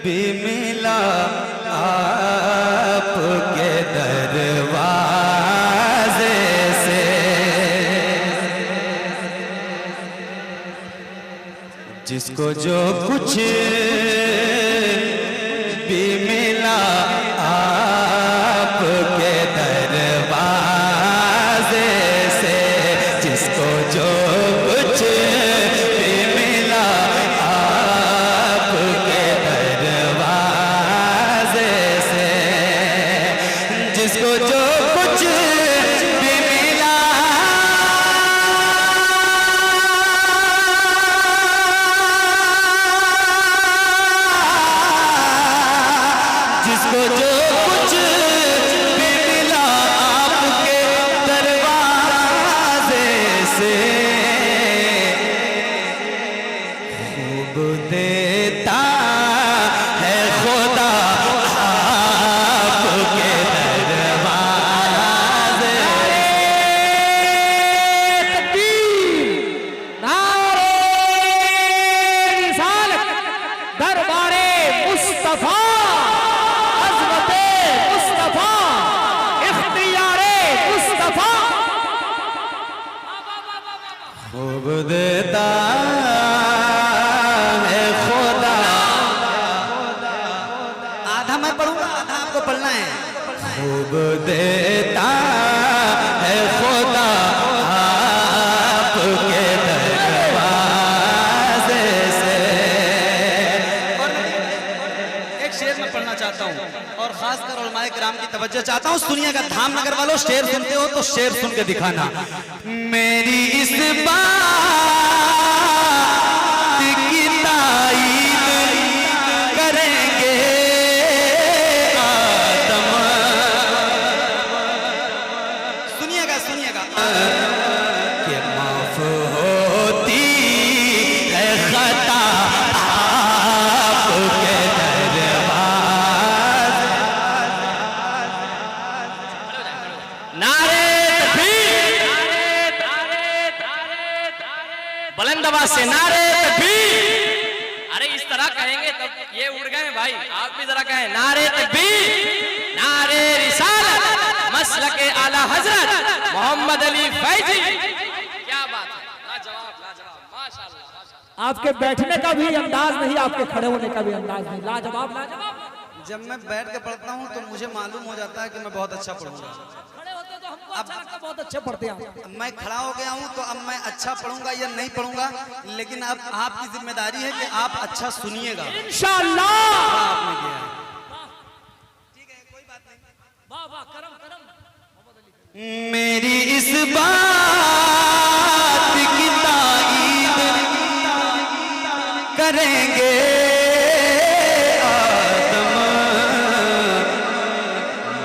भी मिला आपके दरवाजे से। जिसको जो कुछ भी मिला आपके दरवाजे से, जिसको जो कुछ भी मिला आपके दरवाजे से, जिसको जो कुछ भी मिला जिसको जो कुछ भी मिला आपके दरवाजे से, खूब देता है खुदा आपके दरवाजे से। नारे रिसालत, दरबारे मुस्तफा, अज़मते मुस्तफा, इख्तियारे मुस्तफा। खूब देता है खुदा। आधा मैं पढ़ूंगा, आधा आपको पढ़ना है। खूब देता है खुदा आपके दरवाजे से। और एक शेर मैं पढ़ना चाहता हूँ और खासकर उलमाए किराम की तवज्जो चाहता हूँ। सुनिएगा धामनगर वालों, शेर सुनते हो तो शेर सुन के दिखाना। मेरी इस बात की ताईद करेंगे आदम। सुनिएगा सुनिएगा कि माफ होती है खता आपके दरवाजे। नारे तकबीर, बुलंद आवाज से नारे तकबीर। अरे इस तरह कहेंगे तब ये उड़ गए भाई, आप भी जरा कहें नारे तकबीर, नारे रिसालत, मसलके आला हजरत मोहम्मद अली फैजी। क्या बात है, लाजवाब लाजवाब, माशाअल्लाह माशाअल्लाह। आपके बैठने का भी अंदाज नहीं, आपके खड़े होने का भी अंदाज नहीं। लाजवाब लाजवाब। जब मैं बैठ के पढ़ता हूँ तो मुझे मालूम हो जाता है कि मैं बहुत अच्छा पढ़ूंगा। खड़े होते तो हमको अच्छा लगता, बहुत अच्छे पढ़ते हैं आप। मैं खड़ा हो गया हूँ तो अब मैं अच्छा पढ़ूंगा या नहीं पढ़ूंगा, लेकिन अब आपकी जिम्मेदारी है कि आप अच्छा सुनिएगा। इंशाअल्लाह। आपने किया है। ठीक है, कोई बात नहीं। वाह वाह, करम करम। मेरी इस बात की ताईद करेंगे आदम।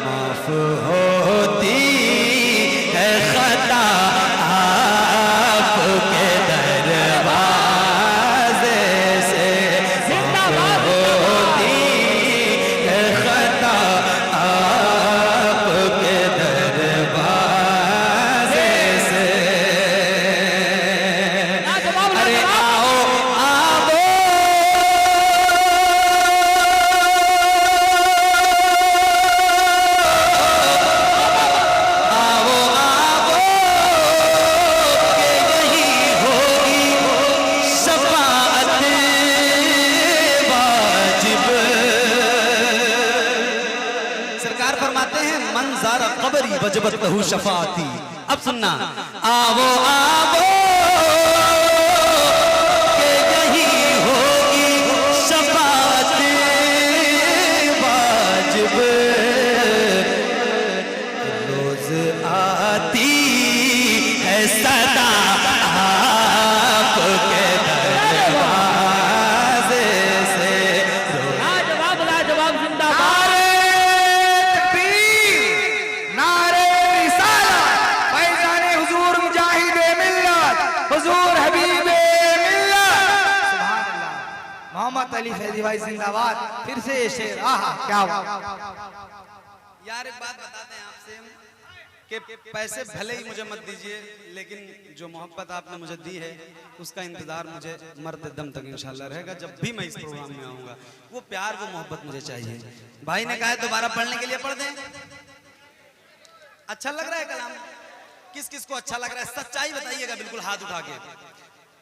माफ होती है खता आपके दरवाजे से। जिंदाबाद। होती है खता आपके दरवाजे से। लाजवाब अरे लाजवाब। आओ आओ आओ आओ के यही होगी शफाअत वाजिब। सरकार फरमाते हैं मंज़ार क़ब्री वजबत लहू शफाअती। अब सुनना, आओ आओ के यही होगी शफाअत वाजिब। रोज आती है सदा आपके दरवाजे से। लाजवाब लाजवाब, जिंदाबाद। नारे रिसालत, फैज़ाने हुजूर मुजाहिदे मिल्लत, हुजूर हबीबे मिल्लत। सुभान अल्लाह। मोहम्मद अली फैजी भाई जिंदाबाद। फिर से ये शेर, आहा क्या बात। यार एक बात बताते हैं आपसे, कि पैसे भले ही मुझे मत दीजिए, लेकिन जो मोहब्बत आपने मुझे दी है उसका इंतजार मुझे मरते दम तक इंशाल्लाह रहेगा। जब भी मैं इस प्रोग्राम में आऊंगा वो प्यार वो मोहब्बत मुझे चाहिए। भाई ने कहा है दोबारा पढ़ने के लिए पढ़ दें। अच्छा लग रहा है कलाम? किस किस को अच्छा लग रहा है सच्चाई बताइएगा बिल्कुल हाथ उठा के।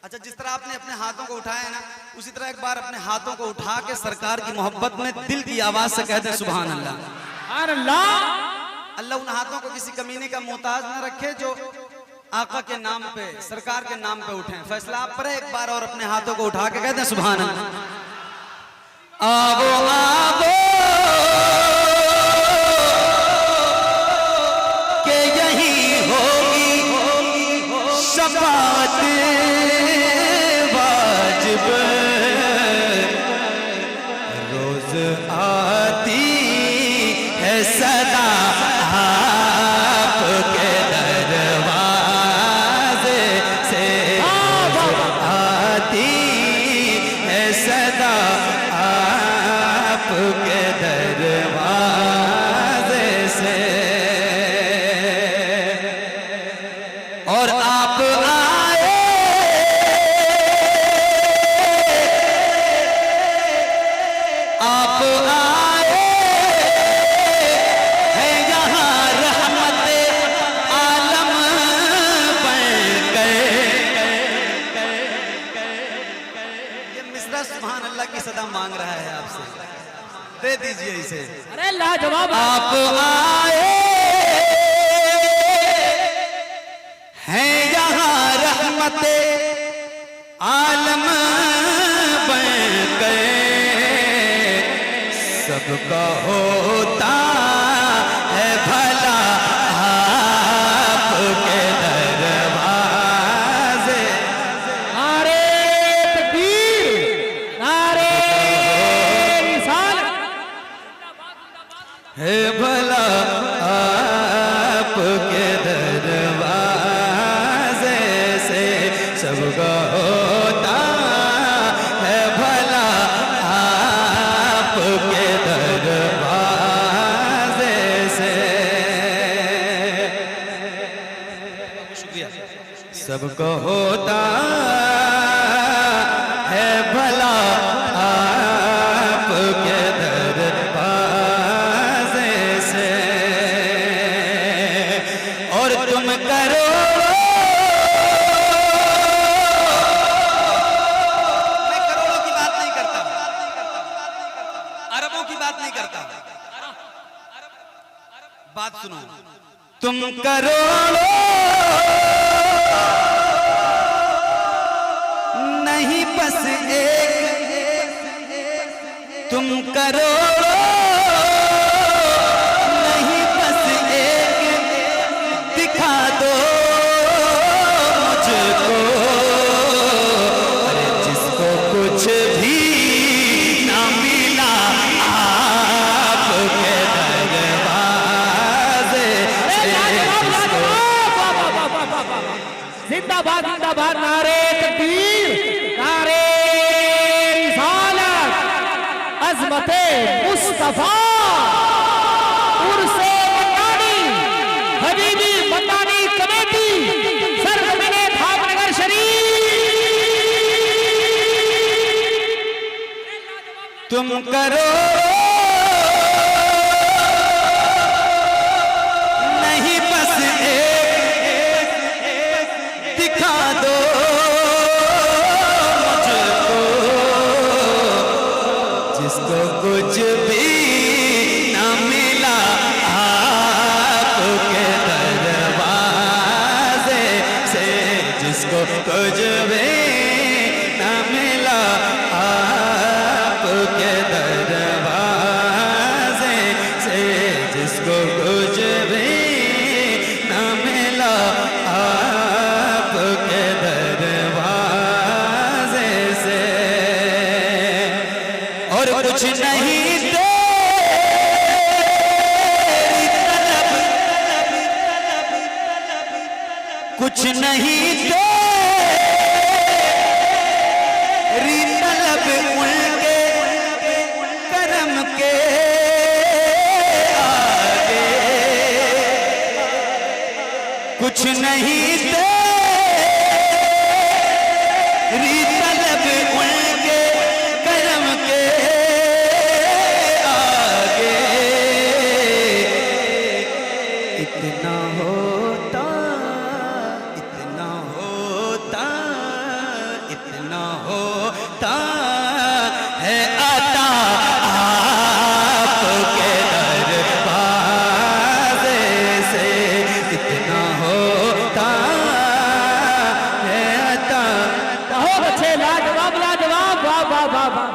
अच्छा, जिस तरह आपने अपने हाथों को उठाया है ना, उसी तरह एक बार अपने हाथों को उठा के सरकार की मोहब्बत में दिल की आवाज से कहते हैं सुभान अल्लाह। अल्लाह उन हाथों को किसी कमीने का मोहताज न रखे जो आका के नाम पे, सरकार के नाम पे उठे। फैसला आप पर है, एक बार और अपने हाथों को उठा के कहते हैं सुभान अल्लाह। आवो आवो के यही होगी शफाअत वाजिब, रोज आती है सदा आपके दरवाजे से, आती है सदा आपके दरवाजे से। और आप आए हैं यहाँ रहमत आलम बनकर। ये मिसरा सुभान अल्लाह की सदा मांग रहा है आपसे, दे दीजिए इसे। अरे लाजवाब। आप आए हैं यहाँ रहमत आलम बनकर, सबका होता है भला आपके दरवाजे। नारे तकबीर, नारे रिसालत। है भला आपके दरवाजे से, सबका होता है भला आपके दरवाजे से। शुक्रिया। सबको होता है भला आपके दरवाजे से, और तुम करो। मैं करोड़ों की बात नहीं करता, अरबों की बात नहीं करता, बात सुनो। तुम करोड़ों नहीं बस एक, तुम करोड़ों नहीं बस एक, दिखा दो मुझको। अरे जिसको कुछ भी ना मिला आपके दरवाजे से, जिसको जिंदाबाद जिंदाबाद। नारे तकबीर, नारे रिसालत। अज़मते मुस्तफा उर्से मन्नानी हबीबी मन्नानी कमेटी सरजमीने भावनगर शरीफ। तुम करो नहीं बस एक, दिखा दो मुझको। जिसको कुछ भी ना मिला आपके दरवाजे से, जिसको कुछ भी ना मिला आपके दरवाजे से, जिसको कुछ भी ना मिला आपके दरवाजे से, और कुछ नहीं तेरी तलब, कुछ नहीं तेरी तलब उनके करम के आगे। नहीं तेरी तलब उनके करम के आगे। इतना होता इतना होता इतना होता है अता आपके दरवाज़े से। इतना होता है अता। बहुत अच्छे, लाजवाब लाजवाब, वाह वाह वाह वाह।